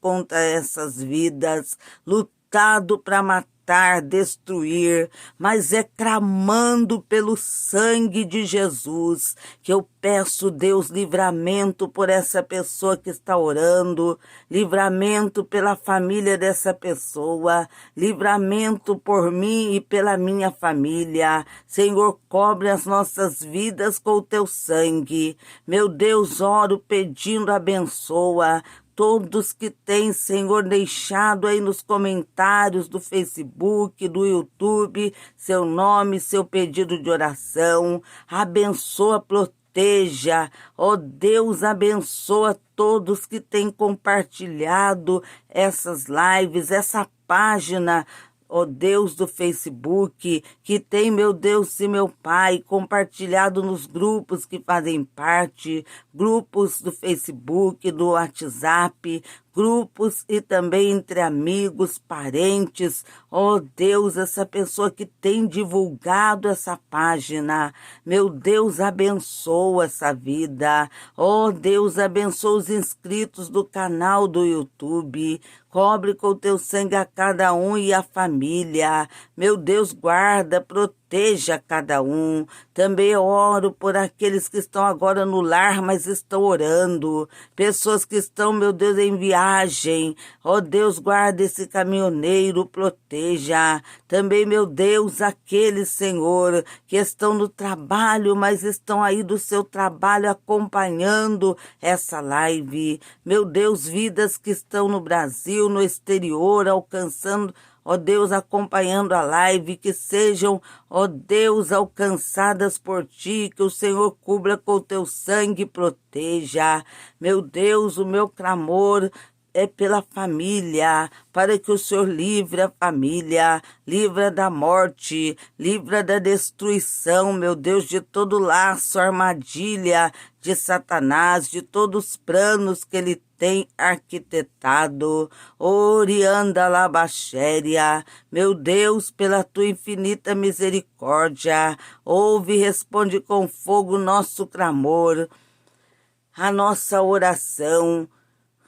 contra essas vidas, lutado para matar, destruir, mas é clamando pelo sangue de Jesus que eu peço, Deus, livramento por essa pessoa que está orando, livramento pela família dessa pessoa, livramento por mim e pela minha família. Senhor, cobre as nossas vidas com o teu sangue. Meu Deus, oro pedindo, abençoa todos que têm, Senhor, deixado aí nos comentários do Facebook, do YouTube, seu nome, seu pedido de oração. Abençoa, proteja. Ó Deus, abençoa todos que têm compartilhado essas lives, essa página, ó Deus, do Facebook, que tem, meu Deus e meu Pai, compartilhado nos grupos que fazem parte, grupos do Facebook, do WhatsApp, grupos e também entre amigos, parentes. Ó Deus, essa pessoa que tem divulgado essa página, meu Deus, abençoa essa vida. Ó Deus, abençoa os inscritos do canal do YouTube. Cobre com o teu sangue a cada um e a família. Meu Deus, guarda, proteja cada um. Também oro por aqueles que estão agora no lar, mas estão orando. Pessoas que estão, meu Deus, em viagem. Ó Deus, guarda esse caminhoneiro, proteja. Também, meu Deus, aqueles, Senhor, que estão no trabalho, mas estão aí do seu trabalho acompanhando essa live. Meu Deus, vidas que estão no Brasil, no exterior, alcançando, ó Deus, acompanhando a live, que sejam, ó Deus, alcançadas por ti, que o Senhor cubra com o teu sangue e proteja. Meu Deus, o meu clamor é pela família, para que o Senhor livre a família, livra da morte, livra da destruição, meu Deus, de todo laço, armadilha de Satanás, de todos os planos que ele tem arquitetado. Orianda labaxéria, meu Deus, pela tua infinita misericórdia, ouve e responde com fogo nosso clamor, a nossa oração.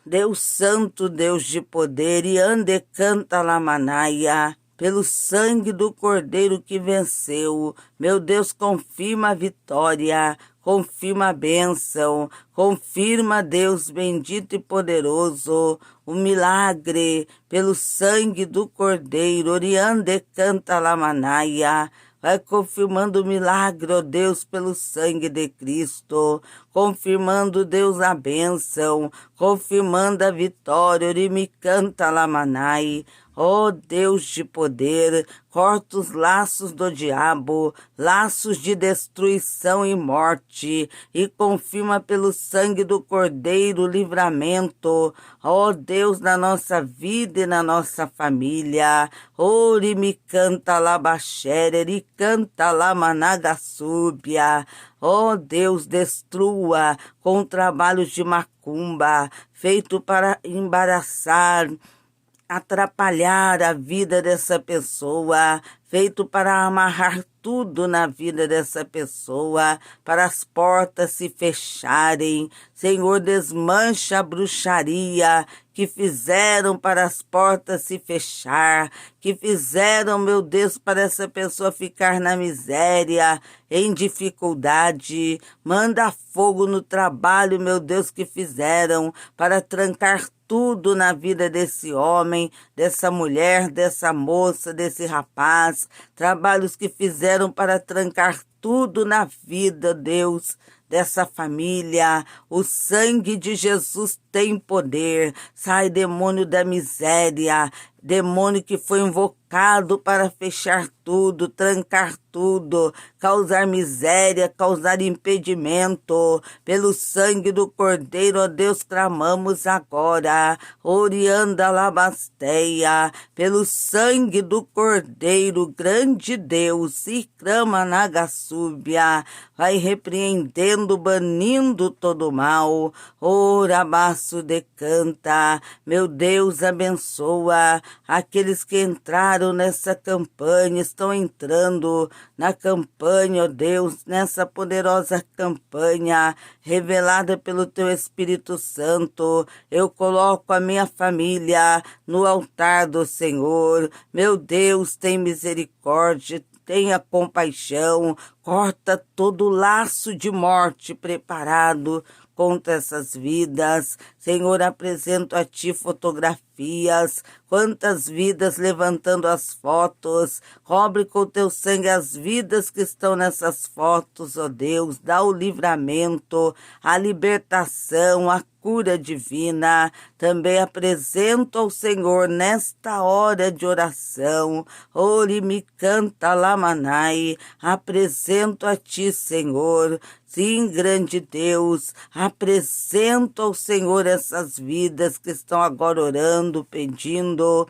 Deus santo, Deus de poder, e ande canta lamanaia, pelo sangue do Cordeiro que venceu, meu Deus, confirma a vitória, confirma a bênção, confirma, Deus bendito e poderoso, o milagre, pelo sangue do Cordeiro, oriande canta lamanaia. Vai confirmando o milagre, ó Deus, pelo sangue de Cristo, confirmando, Deus, a bênção, confirmando a vitória, orimi canta lamanai. Ó Deus de poder, corta os laços do diabo, laços de destruição e morte, e confirma pelo sangue do Cordeiro o livramento, ó Deus, na nossa vida e na nossa família. Ori me canta labaxere, ri canta lamanagasúbia. Ó Deus, destrua com trabalhos de macumba, feito para embaraçar, atrapalhar a vida dessa pessoa, feito para amarrar tudo na vida dessa pessoa, para as portas se fecharem. Senhor, desmancha a bruxaria que fizeram para as portas se fechar, que fizeram, meu Deus, para essa pessoa ficar na miséria, em dificuldade. Manda fogo no trabalho, meu Deus, que fizeram para trancar tudo na vida desse homem, dessa mulher, dessa moça, desse rapaz, trabalhos que fizeram para trancar tudo na vida, Deus, dessa família. O sangue de Jesus tem poder. Sai, demônio da miséria, demônio que foi invocado para fechar tudo, trancar tudo, causar miséria, causar impedimento. Pelo sangue do Cordeiro, ó Deus, clamamos agora. Orianda labasteia, pelo sangue do Cordeiro, grande Deus, e clama nagasúbia, vai repreendendo, banindo todo mal. Orabaço decanta, meu Deus, abençoa aqueles que entraram nessa campanha, estão entrando na campanha, ó Deus, nessa poderosa campanha revelada pelo Teu Espírito Santo. Eu coloco a minha família no altar do Senhor. Meu Deus, tem misericórdia, tenha compaixão, corta todo laço de morte preparado contra essas vidas. Senhor, apresento a Ti fotografias, quantas vidas levantando as fotos, cobre com Teu sangue as vidas que estão nessas fotos, ó Deus, dá o livramento, a libertação, a cura divina. Também apresento ao Senhor nesta hora de oração, ori me canta lamanai, apresento a Ti, Senhor. Sim, grande Deus, apresento ao Senhor essas vidas que estão agora orando, pedindo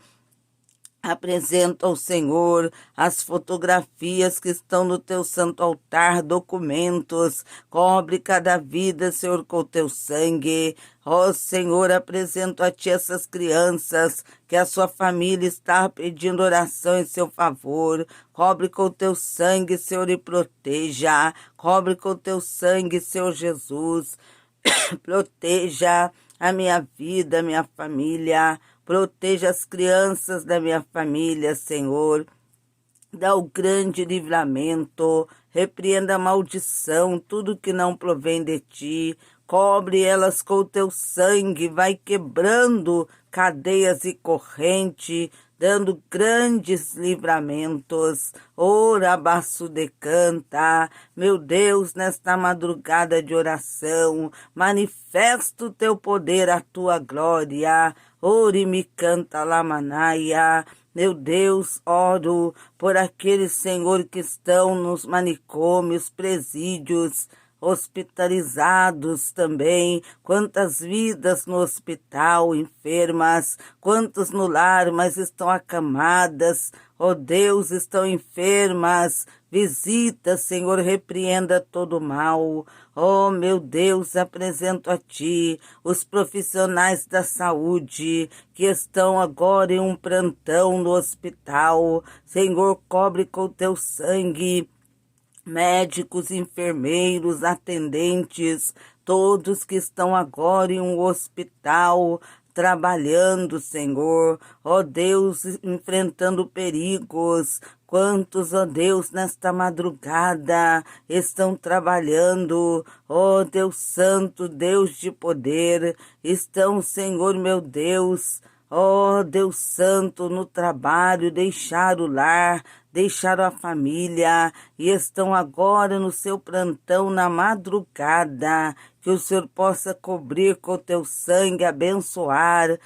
Apresento ao Senhor as fotografias que estão no teu santo altar, documentos. Cobre cada vida, Senhor, com o teu sangue. Ó Senhor, apresento a ti essas crianças que a sua família está pedindo oração em seu favor. Cobre com o teu sangue, Senhor, e proteja. Cobre com o teu sangue, Senhor Jesus. Proteja a minha vida, a minha família. Proteja as crianças da minha família, Senhor. Dá o grande livramento. Repreenda a maldição, tudo que não provém de ti. Cobre elas com o teu sangue. Vai quebrando cadeias e corrente, dando grandes livramentos. Ora, baço de canta, meu Deus, nesta madrugada de oração, manifesta o teu poder, a tua glória. Ore me canta lamanaia. Meu Deus, oro por aqueles, Senhor, que estão nos manicômios, presídios, hospitalizados também, quantas vidas no hospital, enfermas, quantos no lar, mas estão acamadas, ó Deus, estão enfermas, visita, Senhor, repreenda todo mal, ó meu Deus, apresento a Ti os profissionais da saúde que estão agora em um plantão no hospital, Senhor, cobre com o Teu sangue, médicos, enfermeiros, atendentes, todos que estão agora em um hospital, trabalhando, Senhor, ó Deus, enfrentando perigos. Quantos, ó Deus, nesta madrugada estão trabalhando, ó Deus Santo, Deus de poder, estão, Senhor, meu Deus, ó Deus Santo, no trabalho, deixar o lar, deixaram a família e estão agora no seu plantão na madrugada. Que o Senhor possa cobrir com o teu sangue, abençoar.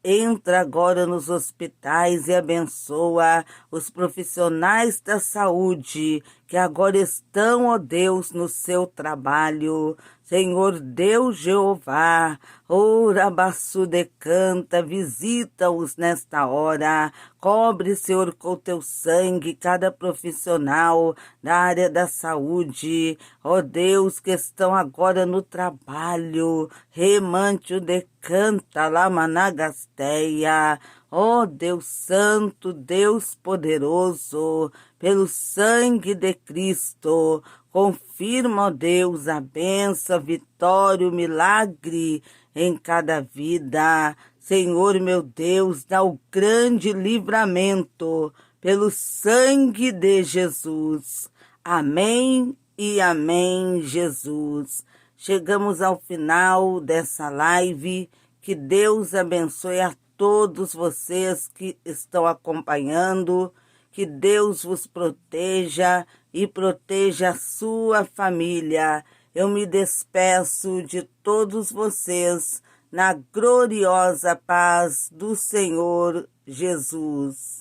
Entra agora nos hospitais e abençoa os profissionais da saúde que agora estão, ó Deus, no seu trabalho. Senhor Deus Jeová, ora baçu de canta, visita-os nesta hora, cobre, Senhor, com o teu sangue cada profissional da área da saúde, ó Deus, que estão agora no trabalho, remante o de canta, lamanagasteia, ó Deus Santo, Deus poderoso, pelo sangue de Cristo, confirma, ó Deus, a bênção, a vitória, o milagre em cada vida. Senhor, meu Deus, dá o grande livramento pelo sangue de Jesus. Amém e amém, Jesus. Chegamos ao final dessa live. Que Deus abençoe a todos vocês que estão acompanhando. Que Deus vos proteja e proteja a sua família. Eu me despeço de todos vocês na gloriosa paz do Senhor Jesus.